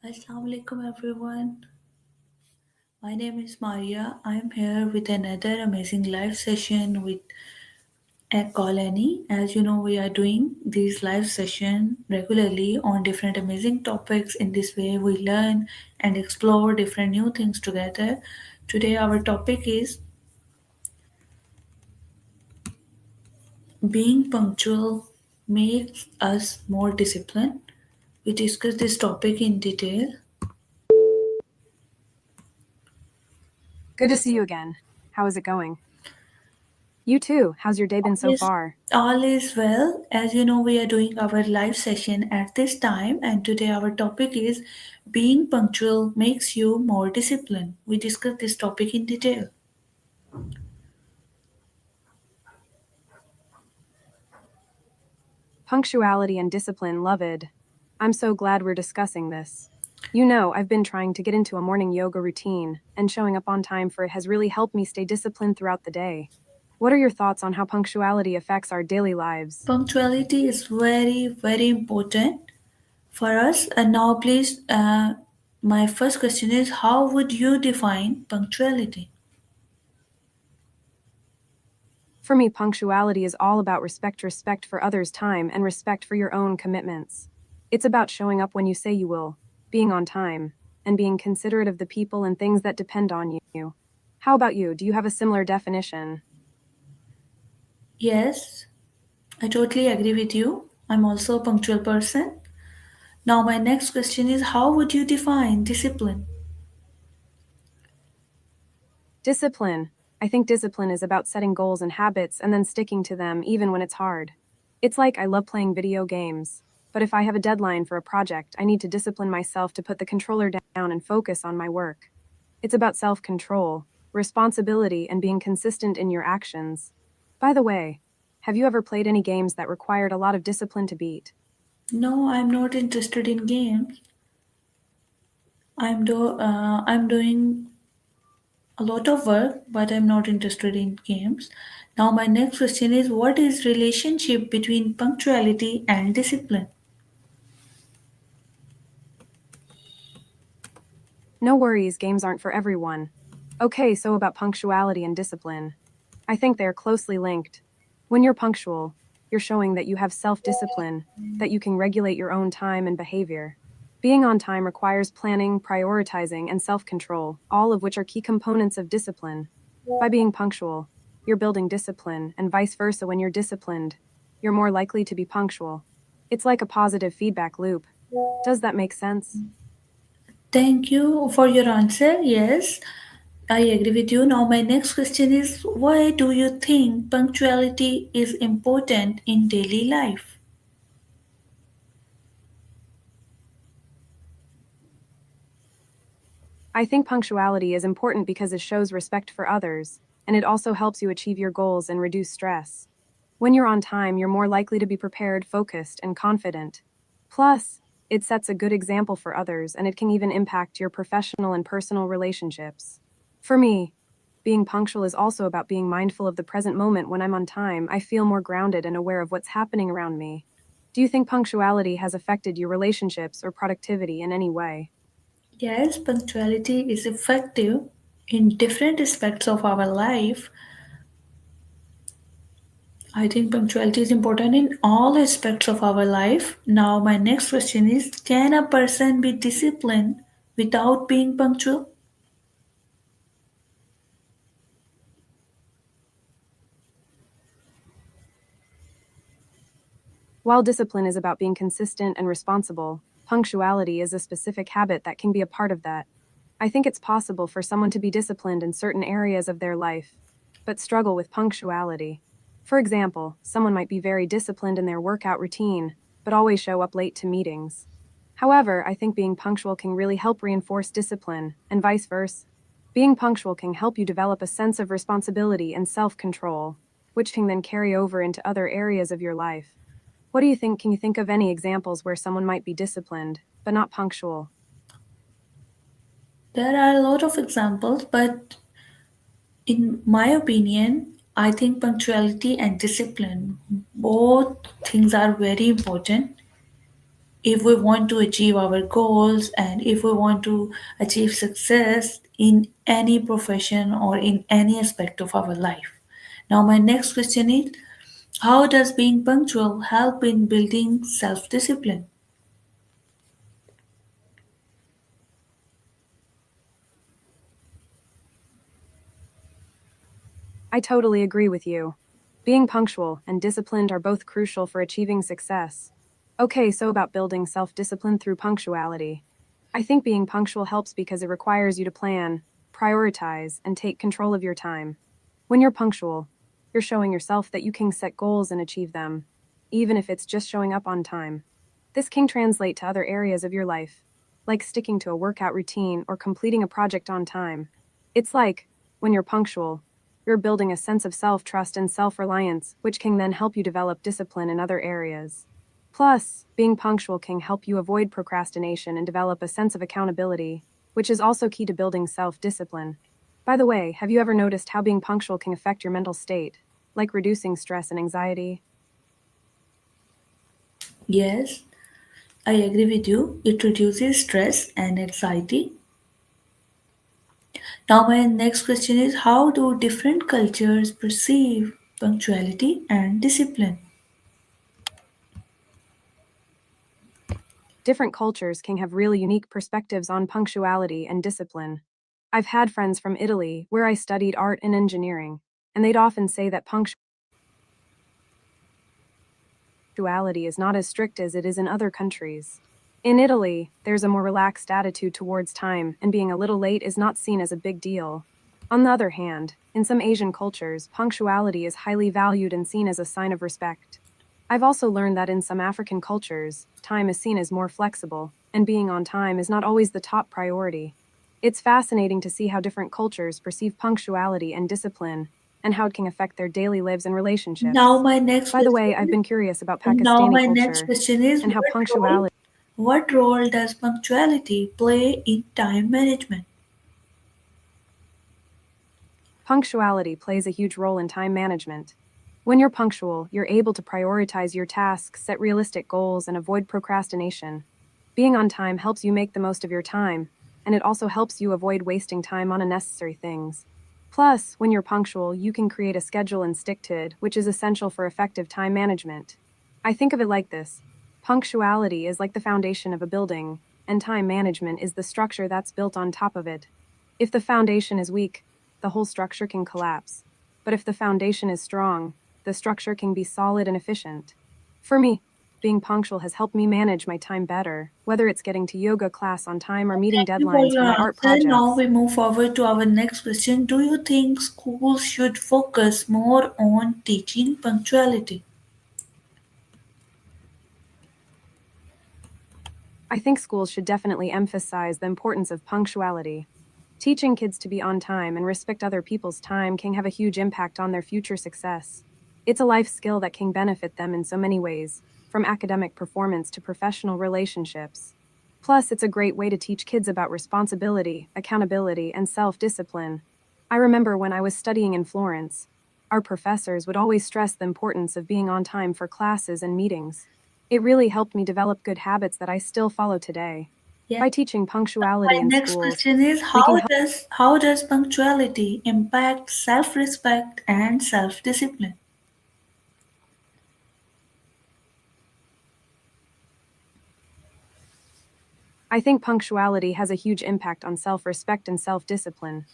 Assalamu alaikum everyone. My name is Maria. I am here with another amazing live session with a colony. As you know, we are doing these live session regularly on different amazing topics. In this way, we learn and explore different new things together. Today, our topic is being punctual makes us more disciplined. We discuss this topic in detail. Good to see you again. How is it going? You too. How's your day been so Yes, far? all is well. As you know, we are doing our live session at this time, and today our topic is being punctual makes you more disciplined. We discuss this topic in detail. Punctuality and discipline, loved. I'm so glad we're discussing this. You know, I've been trying to get into a morning yoga routine, and showing up on time for it has really helped me stay disciplined throughout the day. What are your thoughts on how punctuality affects our daily lives? Punctuality is very, very important for us. And now, please, my first question is how would you define punctuality? For me, punctuality is all about respect for others' time and respect for your own commitments. It's about showing up when you say you will, being on time, and being considerate of the people and things that depend on you. How about you? Do you have a similar definition? Yes, I totally agree with you. I'm also a punctual person. Now, my next question is how would you define discipline? Discipline. I think discipline is about setting goals and habits and then sticking to them even when it's hard. It's like I love playing video games, but if I have a deadline for a project, I need to discipline myself to put the controller down and focus on my work. It's about self control, responsibility, and being consistent in your actions. By the way, have you ever played any games that required a lot of discipline to beat? No, I'm not interested in games. I'm doing a lot of work, but I'm not interested in games. Now my next question is what is relationship between punctuality and discipline? No worries, games aren't for everyone. Okay, so about punctuality and discipline. I think they are closely linked. When you're punctual, you're showing that you have self discipline, that you can regulate your own time and behavior. Being on time requires planning, prioritizing, and self control, all of which are key components of discipline. By being punctual, you're building discipline, and vice versa, when you're disciplined, you're more likely to be punctual. It's like a positive feedback loop. Does that make sense? Thank you for your answer. Yes, I agree with you. Now my next question is why do you think punctuality is important in daily life? I think punctuality is important because it shows respect for others, and it also helps you achieve your goals and reduce stress. When you're on time, you're more likely to be prepared, focused, and confident. Plus, it sets a good example for others, and it can even impact your professional and personal relationships. For me, being punctual is also about being mindful of the present moment. When I'm on time, I feel more grounded and aware of what's happening around me. Do you think punctuality has affected your relationships or productivity in any way? Yes, punctuality is effective in different aspects of our life. I think punctuality is important in all aspects of our life. Now, my next question is can a person be disciplined without being punctual? While discipline is about being consistent and responsible, punctuality is a specific habit that can be a part of that. I think it's possible for someone to be disciplined in certain areas of their life, but struggle with punctuality. For example, someone might be very disciplined in their workout routine, but always show up late to meetings. However, I think being punctual can really help reinforce discipline, and vice versa. Being punctual can help you develop a sense of responsibility and self control, which can then carry over into other areas of your life. What do you think? Can you think of any examples where someone might be disciplined, but not punctual? There are a lot of examples, but in my opinion, I think punctuality and discipline, both things are very important. if we want to achieve our goals and if we want to achieve success in any profession or in any aspect of our life. Now, my next question is, how does being punctual help in building self discipline? I totally agree with you. Being punctual and disciplined are both crucial for achieving success. Okay, so about building self discipline through punctuality. I think being punctual helps because it requires you to plan, prioritize, and take control of your time. When you're punctual, you're showing yourself that you can set goals and achieve them, even if it's just showing up on time. This can translate to other areas of your life, like sticking to a workout routine or completing a project on time. It's like, when you're punctual, you're building a sense of self trust and self reliance, which can then help you develop discipline in other areas. Plus, being punctual can help you avoid procrastination and develop a sense of accountability, which is also key to building self discipline. By the way, have you ever noticed how being punctual can affect your mental state, like reducing stress and anxiety? Yes, I agree with you. It reduces stress and anxiety. Now, my next question is, how do different cultures perceive punctuality and discipline? Different cultures can have really unique perspectives on punctuality and discipline. I've had friends from Italy where I studied art and engineering, and they'd often say that punctuality is not as strict as it is in other countries. In Italy, there's a more relaxed attitude towards time, and being a little late is not seen as a big deal. On the other hand, in some Asian cultures, punctuality is highly valued and seen as a sign of respect. I've also learned that in some African cultures, time is seen as more flexible, and being on time is not always the top priority. It's fascinating to see how different cultures perceive punctuality and discipline, and how it can affect their daily lives and Now relationships. my next By the way, I've question. been curious about Now Pakistani my next culture question is, and how punctuality what role does punctuality play in time management? Punctuality plays a huge role in time management. When you're punctual, you're able to prioritize your tasks, set realistic goals, and avoid procrastination. Being on time helps you make the most of your time, and it also helps you avoid wasting time on unnecessary things. Plus, when you're punctual, you can create a schedule and stick to it, which is essential for effective time management. I think of it like this: punctuality is like the foundation of a building, and time management is the structure that's built on top of it. If the foundation is weak, the whole structure can collapse. But if the foundation is strong, the structure can be solid and efficient. For me, being punctual has helped me manage my time better, whether it's getting to yoga class on time or meeting Thank you for deadlines for your my art answer. Now projects. we move forward to our next question. Do you think schools should focus more on teaching punctuality? I think schools should definitely emphasize the importance of punctuality. Teaching kids to be on time and respect other people's time can have a huge impact on their future success. It's a life skill that can benefit them in so many ways, from academic performance to professional relationships. Plus, it's a great way to teach kids about responsibility, accountability, and self discipline. I remember when I was studying in Florence, our professors would always stress the importance of being on time for classes and meetings. It really helped me develop good habits that I still follow today. Yes. By teaching punctuality My in next schools, question is, we can how does punctuality impact self-respect and self-discipline? I think punctuality has a huge impact on self respect and self discipline.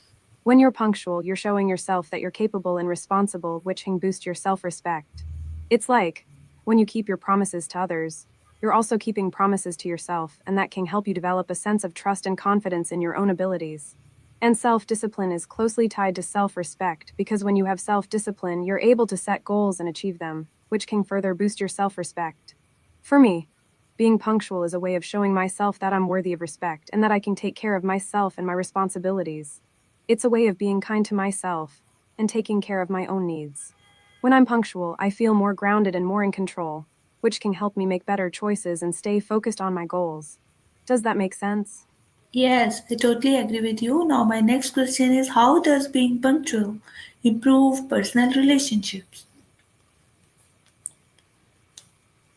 When you're punctual, you're showing yourself that you're capable and responsible, which can boost your self respect. It's like, when you keep your promises to others, you're also keeping promises to yourself, and that can help you develop a sense of trust and confidence in your own abilities. And self discipline is closely tied to self respect because when you have self discipline, you're able to set goals and achieve them, which can further boost your self respect. For me, being punctual is a way of showing myself that I'm worthy of respect and that I can take care of myself and my responsibilities. It's a way of being kind to myself and taking care of my own needs. When I'm punctual, I feel more grounded and more in control, which can help me make better choices and stay focused on my goals. Does that make sense? Yes, I totally agree with you. Now my next question is, how does being punctual improve personal relationships?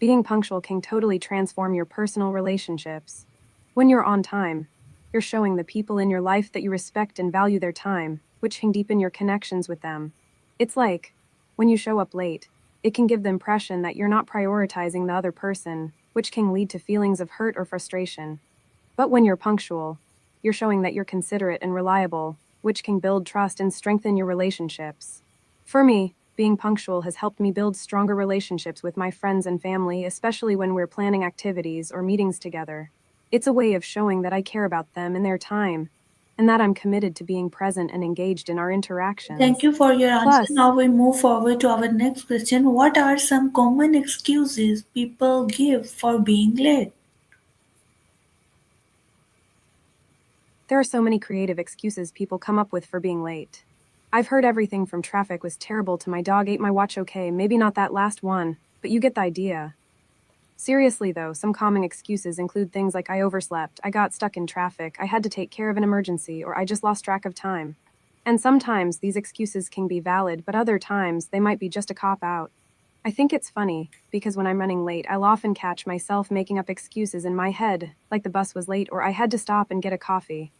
Being punctual can totally transform your personal relationships. When you're on time, you're showing the people in your life that you respect and value their time, which can deepen your connections with them. It's like, when you show up late, it can give the impression that you're not prioritizing the other person, which can lead to feelings of hurt or frustration. But when you're punctual, you're showing that you're considerate and reliable, which can build trust and strengthen your relationships. For me, being punctual has helped me build stronger relationships with my friends and family, especially when we're planning activities or meetings together. It's a way of showing that I care about them and their time, and that I'm committed to being present and engaged in our Thank interactions. you for your answer. Plus, Now we move forward to our next question. What are some common excuses people give for being late? there are so many creative excuses people come up with for being late. I've heard everything from traffic was terrible to my dog ate my watch okay, maybe not that last one, but you get the idea. Seriously though, some common excuses include things like I overslept, I got stuck in traffic, I had to take care of an emergency, or I just lost track of time. And sometimes these excuses can be valid, but other times they might be just a cop out. I think it's funny, because when I'm running late, I'll often catch myself making up excuses in my head, like the bus was late or I had to stop and get a coffee.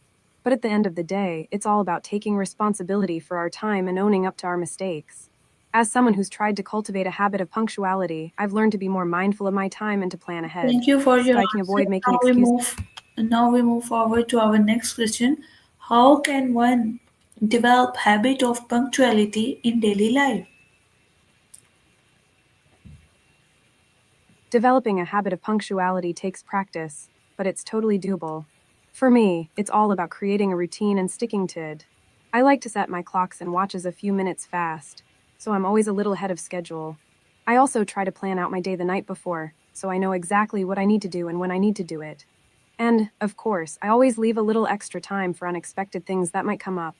But at the end of the day, it's all about taking responsibility for our time and owning up to our mistakes. As someone who's tried to cultivate a habit of punctuality, I've learned to be more mindful of my time and to plan ahead, Thank you for so your I can answer. avoid making excuses. Now we move forward to our next question. How can one develop habit of punctuality in daily life? Developing a habit of punctuality takes practice, but it's totally doable. For me, it's all about creating a routine and sticking to it. I like to set my clocks and watches a few minutes fast, so I'm always a little ahead of schedule. I also try to plan out my day the night before, so I know exactly what I need to do and when I need to do it. And, of course, I always leave a little extra time for unexpected things that might come up.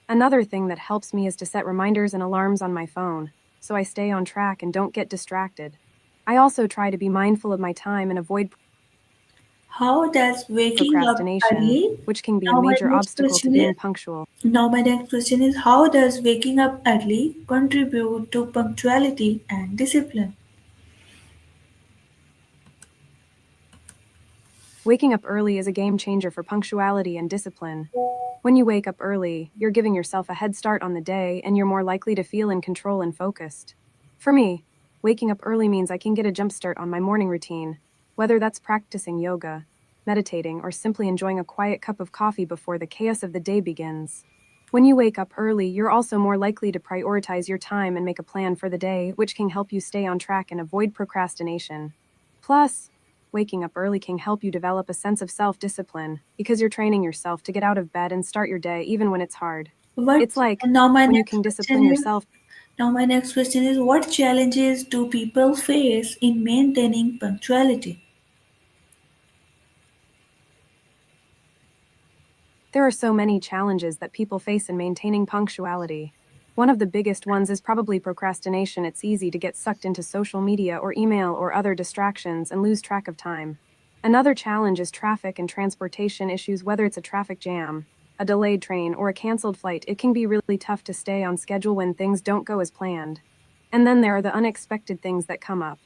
Another thing that helps me is to set reminders and alarms on my phone, so I stay on track and don't get distracted. I also try to be mindful of my time and avoid How does waking up procrastination, early? which can be a Now my major next obstacle to question is being punctual. Now my next question is how does waking up early contribute to punctuality and discipline? Waking up early is a game changer for punctuality and discipline. When you wake up early, you're giving yourself a head start on the day and you're more likely to feel in control and focused. For me, waking up early means I can get a jump start on my morning routine, whether that's practicing yoga, meditating, or simply enjoying a quiet cup of coffee before the chaos of the day begins. When you wake up early, you're also more likely to prioritize your time and make a plan for the day, which can help you stay on track and avoid procrastination. Plus, waking up early can help you develop a sense of self discipline because you're training yourself to get out of bed and start your day even when it's hard. What It's like now my when you next can question discipline is yourself. Now my next question is what challenges do people face in maintaining punctuality? There are so many challenges that people face in maintaining punctuality. One of the biggest ones is probably procrastination. It's easy to get sucked into social media or email or other distractions and lose track of time. Another challenge is traffic and transportation issues, whether it's a traffic jam, a delayed train, or a canceled flight. It can be really tough to stay on schedule when things don't go as planned. And then there are the unexpected things that come up.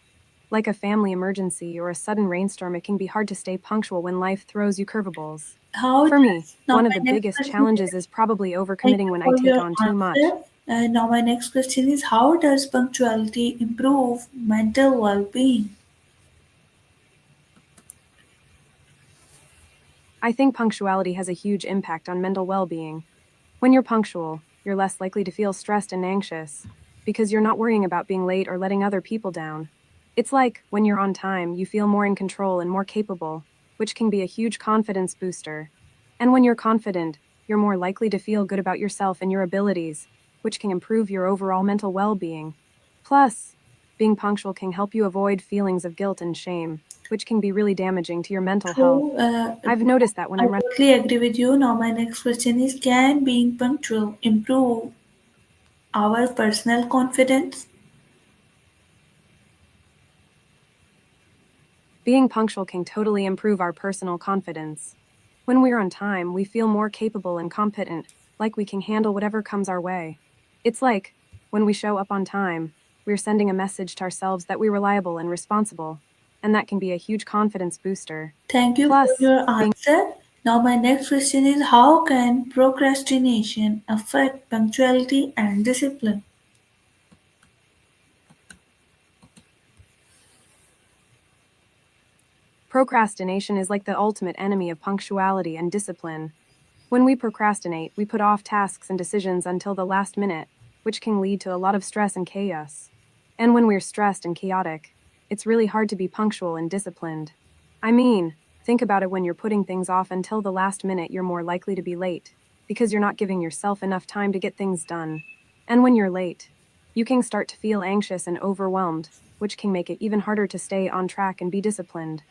Like a family emergency or a sudden rainstorm, it can be hard to stay punctual when life throws you curveballs. How For me, does now one of my the next biggest question challenges is is probably thank overcommitting you when I for take your on too much. answer. And now my next question is how does punctuality improve mental well-being? I think punctuality has a huge impact on mental well being. When you're punctual, you're less likely to feel stressed and anxious because you're not worrying about being late or letting other people down. It's like when you're on time, you feel more in control and more capable, which can be a huge confidence booster. And when you're confident, you're more likely to feel good about yourself and your abilities, which can improve your overall mental well being. Plus, being punctual can help you avoid feelings of guilt and shame, which can be really damaging to your mental health. True. I've noticed that when I I'm running. totally agree with you. Now my next question is can being punctual improve our personal confidence? Being punctual can totally improve our personal confidence. When we're on time, we feel more capable and competent, like we can handle whatever comes our way. It's like, when we show up on time, we're sending a message to ourselves that we're reliable and responsible, and that can be a huge confidence booster. Thank you for Plus, your being answer. Now, my next question is, how can procrastination affect punctuality and discipline? procrastination is like the ultimate enemy of punctuality and discipline. When we procrastinate, we put off tasks and decisions until the last minute, which can lead to a lot of stress and chaos. And when we're stressed and chaotic, it's really hard to be punctual and disciplined. I mean, think about it: when you're putting things off until the last minute, you're more likely to be late, because you're not giving yourself enough time to get things done. And when you're late, you can start to feel anxious and overwhelmed, which can make it even harder to stay on track and be disciplined.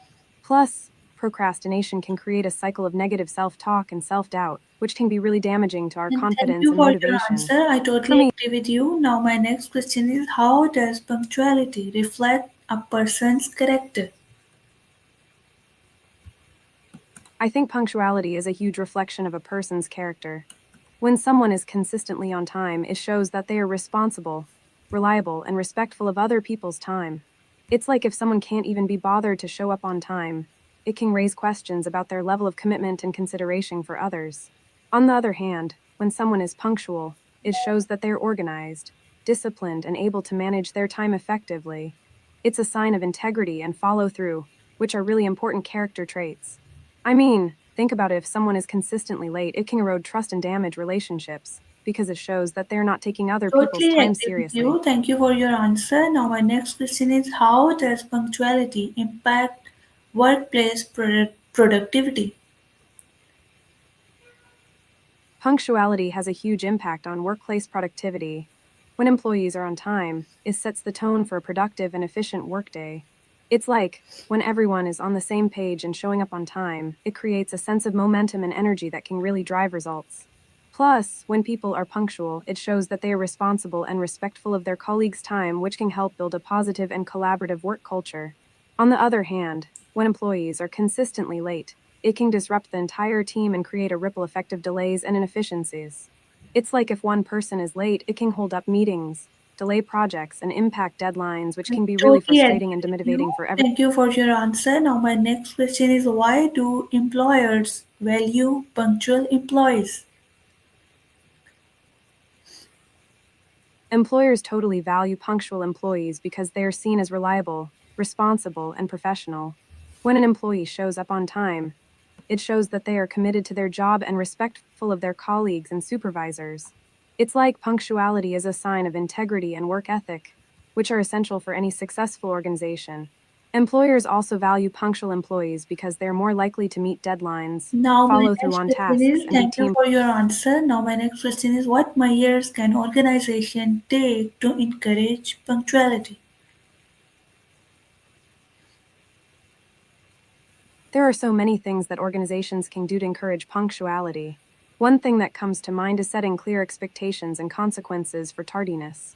Plus, procrastination can create a cycle of negative self talk and self doubt, which can be really damaging to our And thank confidence you and for your motivation. answer. I For totally me, agree with you. Now, my next question is, how does punctuality reflect a person's character? I think punctuality is a huge reflection of a person's character. When someone is consistently on time, it shows that they are responsible, reliable, and respectful of other people's time. It's like if someone can't even be bothered to show up on time, it can raise questions about their level of commitment and consideration for others. On the other hand, when someone is punctual, it shows that they're organized, disciplined, and able to manage their time effectively. It's a sign of integrity and follow through, which are really important character traits. I mean, think about it: if someone is consistently late, it can erode trust and damage relationships, because it shows that they're not taking other people's Totally time agree with seriously. you. Thank you for your answer. Now, my next question is, how does punctuality impact workplace productivity? Punctuality has a huge impact on workplace productivity. When employees are on time, it sets the tone for a productive and efficient workday. It's like, when everyone is on the same page and showing up on time, it creates a sense of momentum and energy that can really drive results. Plus, when people are punctual, it shows that they are responsible and respectful of their colleagues' time, which can help build a positive and collaborative work culture. On the other hand, when employees are consistently late, it can disrupt the entire team and create a ripple effect of delays and inefficiencies. It's like if one person is late, it can hold up meetings, delay projects, and impact deadlines, which I can be really totally agree frustrating and with you. demotivating for everyone. Thank you for your answer. Now, my next question is, why do employers value punctual employees? Employers totally value punctual employees because they are seen as reliable, responsible, and professional. When an employee shows up on time, it shows that they are committed to their job and respectful of their colleagues and supervisors. It's like punctuality is a sign of integrity and work ethic, which are essential for any successful organization. Employers also value punctual employees because they're more likely to meet deadlines, Now, my follow through next on question tasks, is, and be thank you team. for your answer. Now, my next question is, what measures can organization take to encourage punctuality? There are so many things that organizations can do to encourage punctuality. One thing that comes to mind is setting clear expectations and consequences for tardiness.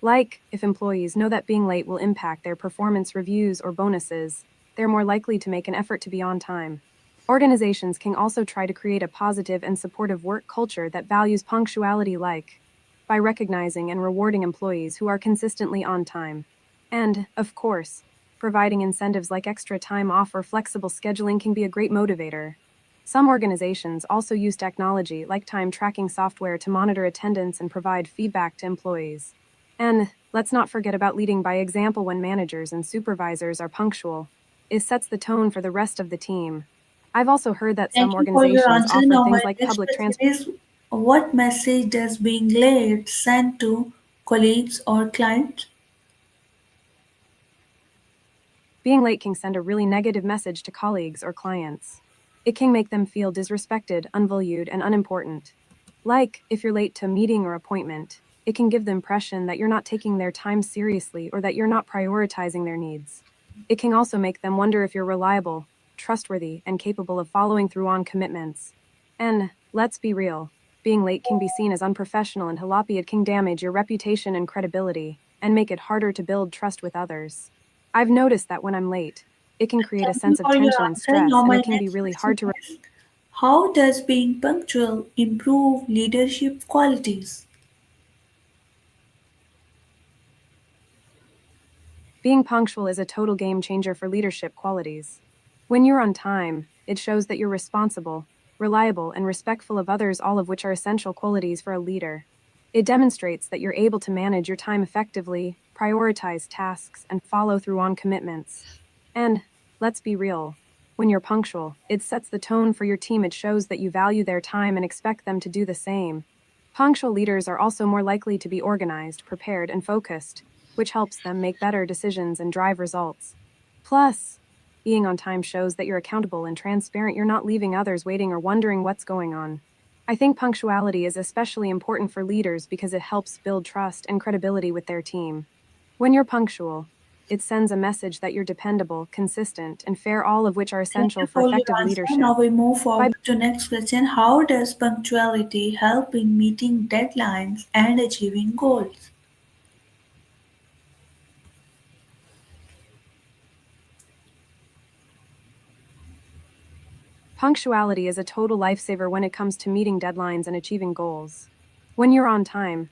Like, if employees know that being late will impact their performance reviews or bonuses, they're more likely to make an effort to be on time. Organizations can also try to create a positive and supportive work culture that values punctuality, like by recognizing and rewarding employees who are consistently on time. And, of course, providing incentives like extra time off or flexible scheduling can be a great motivator. Some organizations also use technology like time tracking software to monitor attendance and provide feedback to employees. And let's not forget about leading by example. When managers and supervisors are punctual, it sets the tone for the rest of the team. I've also heard that some Thank you for your organizations answer. offer Now, my things like next public question transport. is, what message does being late send to colleagues or clients? Being late can send a really negative message to colleagues or clients. It can make them feel disrespected, unvalued, and unimportant. Like, if you're late to a meeting or appointment, it can give the impression that you're not taking their time seriously or that you're not prioritizing their needs. It can also make them wonder if you're reliable, trustworthy, and capable of following through on commitments. And, let's be real, being late can be seen as unprofessional and jalopy. It can damage your reputation and credibility, and make it harder to build trust with others. I've noticed that when I'm late, it can create a Thank you sense of for your tension and answer. stress, Now, and my it can be next really hard question to. is, how does being punctual improve leadership qualities? Being punctual is a total game changer for leadership qualities. When you're on time, it shows that you're responsible, reliable, and respectful of others, all of which are essential qualities for a leader. It demonstrates that you're able to manage your time effectively, prioritize tasks, and follow through on commitments. And, let's be real, when you're punctual, it sets the tone for your team. It shows that you value their time and expect them to do the same. Punctual leaders are also more likely to be organized, prepared, and focused, which helps them make better decisions and drive results. Plus, being on time shows that you're accountable and transparent. You're not leaving others waiting or wondering what's going on. I think punctuality is especially important for leaders because it helps build trust and credibility with their team. When you're punctual, it sends a message that you're dependable, consistent, and fair, all of which are Thank essential you for for your effective answer. Now leadership. we move By forward to next question. How does punctuality help in meeting deadlines and achieving goals? Punctuality is a total lifesaver when it comes to meeting deadlines and achieving goals. When you're on time,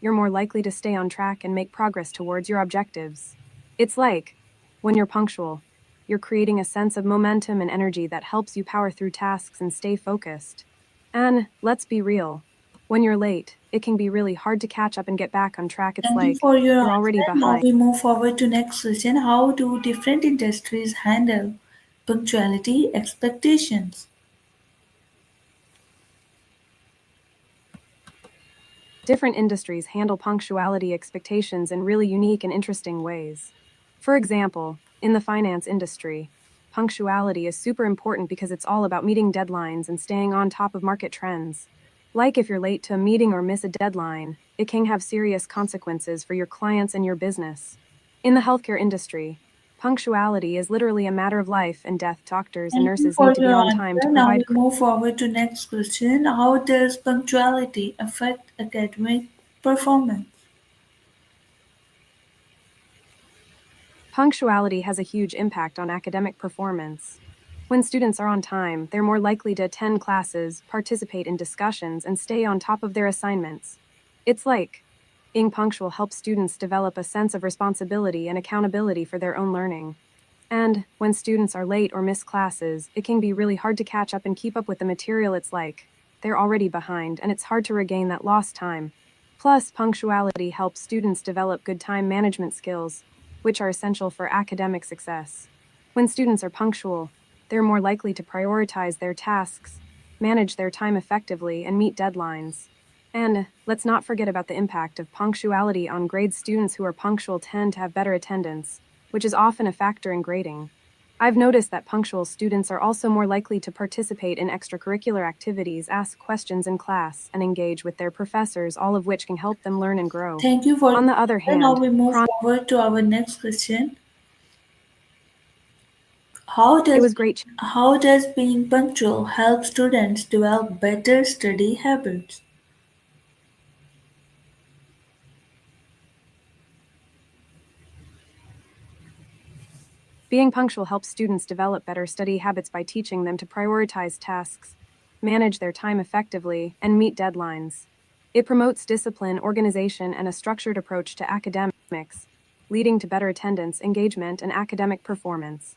you're more likely to stay on track and make progress towards your objectives. It's like, when you're punctual, you're creating a sense of momentum and energy that helps you power through tasks and stay focused. And let's be real, when you're late, it can be really hard to catch up and get back on track. It's Thank you like, for your you're already answer. Now behind. we move forward to next question. How do different industries handle punctuality expectations? Different industries handle punctuality expectations in really unique and interesting ways. For example, in the finance industry, punctuality is super important because it's all about meeting deadlines and staying on top of market trends. Like if you're late to a meeting or miss a deadline, it can have serious consequences for your clients and your business. In the healthcare industry, punctuality is literally a matter of life and death. Doctors and Thank you nurses for need to be your on time to answer. Now we provide. move forward to next question. How does punctuality affect academic performance? Punctuality has a huge impact on academic performance. When students are on time, they're more likely to attend classes, participate in discussions, and stay on top of their assignments. It's like, being punctual helps students develop a sense of responsibility and accountability for their own learning. And when students are late or miss classes, it can be really hard to catch up and keep up with the material. It's like, they're already behind, and it's hard to regain that lost time. Plus, punctuality helps students develop good time management skills, which are essential for academic success. When students are punctual, they're more likely to prioritize their tasks, manage their time effectively, and meet deadlines. And let's not forget about the impact of punctuality on grades. Students who are punctual tend to have better attendance, which is often a factor in grading. I've noticed that punctual students are also more likely to participate in extracurricular activities, ask questions in class, and engage with their professors, all of which can help them learn and grow. Thank you for On your the other answer. Now hand, we move forward to our next question. How it does was great. how does being punctual help students develop better study habits? Being punctual helps students develop better study habits by teaching them to prioritize tasks, manage their time effectively, and meet deadlines. It promotes discipline, organization, and a structured approach to academics, leading to better attendance, engagement, and academic performance.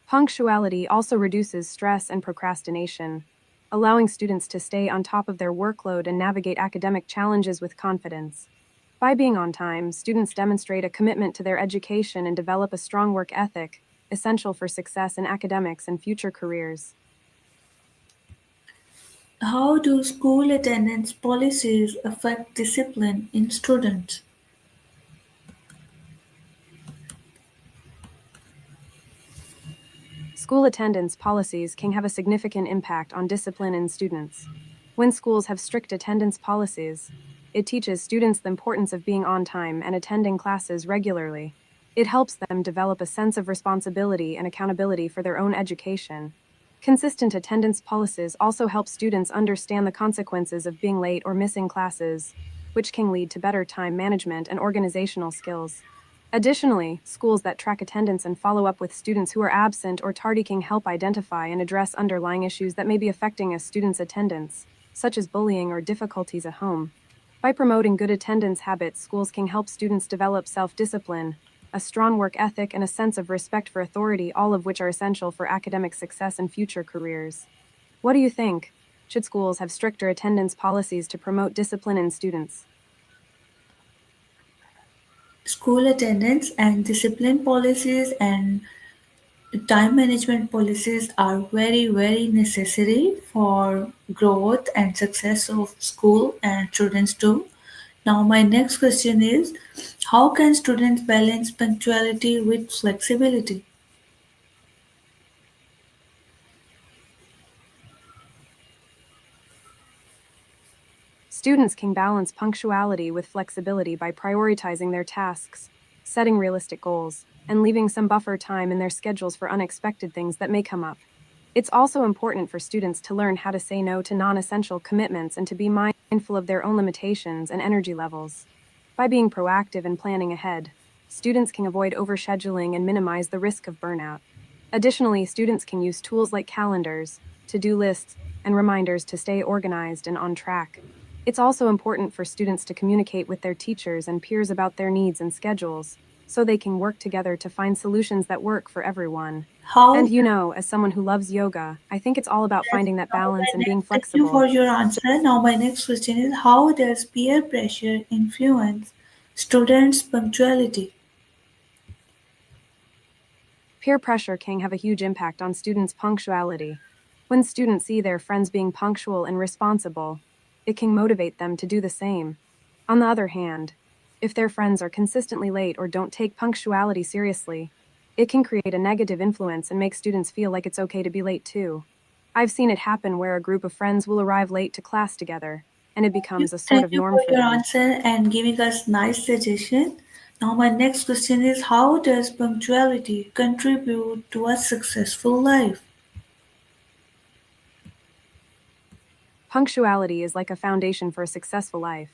Punctuality also reduces stress and procrastination, allowing students to stay on top of their workload and navigate academic challenges with confidence. By being on time, students demonstrate a commitment to their education and develop a strong work ethic, essential for success in academics and future careers. How do school attendance policies affect discipline in students? School attendance policies can have a significant impact on discipline in students. When schools have strict attendance policies, it teaches students the importance of being on time and attending classes regularly. It helps them develop a sense of responsibility and accountability for their own education. Consistent attendance policies also help students understand the consequences of being late or missing classes, which can lead to better time management and organizational skills. Additionally, schools that track attendance and follow up with students who are absent or tardy can help identify and address underlying issues that may be affecting a student's attendance, such as bullying or difficulties at home. By promoting good attendance habits, schools can help students develop self discipline, a strong work ethic, and a sense of respect for authority, all of which are essential for academic success and future careers. What do you think? Should schools have stricter attendance policies to promote discipline in students? School attendance and discipline policies and time management policies are very, very necessary for growth and success of school and students too. Now, my next question is, how can students balance punctuality with flexibility? Students can balance punctuality with flexibility by prioritizing their tasks, setting realistic goals, and leaving some buffer time in their schedules for unexpected things that may come up. It's also important for students to learn how to say no to non essential commitments and to be mindful of their own limitations and energy levels. By being proactive and planning ahead, students can avoid overscheduling and minimize the risk of burnout. Additionally, students can use tools like calendars, to do lists, and reminders to stay organized and on track. It's also important for students to communicate with their teachers and peers about their needs and schedules, so they can work together to find solutions that work for everyone. How And as someone who loves yoga, I think it's all about does, finding that now balance and being thank you for flexible. your answer. Now, my next question is, how does peer pressure influence students' punctuality? Peer pressure can have a huge impact on students' punctuality. When students see their friends being punctual and responsible, it can motivate them to do the same. On the other hand, if their friends are consistently late or don't take punctuality seriously, it can create a negative influence and make students feel like it's okay to be late too. I've seen it happen where a group of friends will arrive late to class together, and it becomes a sort Thank of you norm for for your them. answer and giving us nice suggestion. Now, my next question is, how does punctuality contribute to a successful life? Punctuality is like a foundation for a successful life.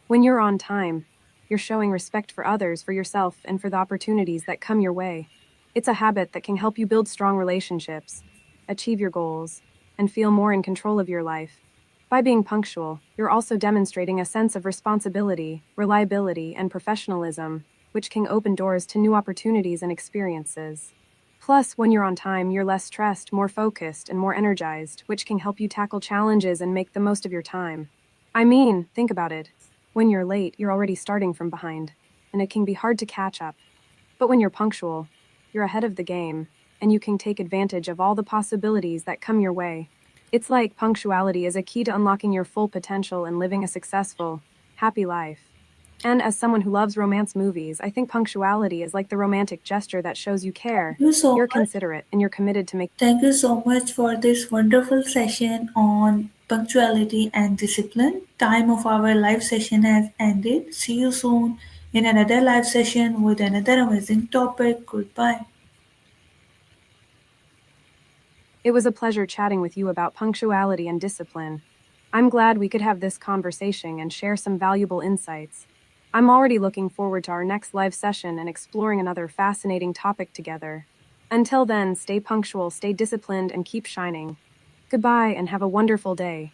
When you're on time, you're showing respect for others, for yourself, and for the opportunities that come your way. It's a habit that can help you build strong relationships, achieve your goals, and feel more in control of your life. By being punctual, you're also demonstrating a sense of responsibility, reliability, and professionalism, which can open doors to new opportunities and experiences. Plus, when you're on time, you're less stressed, more focused, and more energized, which can help you tackle challenges and make the most of your time. I mean, think about it. When you're late, you're already starting from behind, and it can be hard to catch up. But when you're punctual, you're ahead of the game, and you can take advantage of all the possibilities that come your way. It's like punctuality is a key to unlocking your full potential and living a successful, happy life. And as someone who loves romance movies, I think punctuality is like the romantic gesture that shows you care. Thank you so You're much. considerate and you're committed to make. Thank you so much for this wonderful session on punctuality and discipline. Time of our live session has ended. See you soon in another live session with another amazing topic. Goodbye. It was a pleasure chatting with you about punctuality and discipline. I'm glad we could have this conversation and share some valuable insights. I'm already looking forward to our next live session and exploring another fascinating topic together. Until then, stay punctual, stay disciplined, and keep shining. Goodbye and have a wonderful day.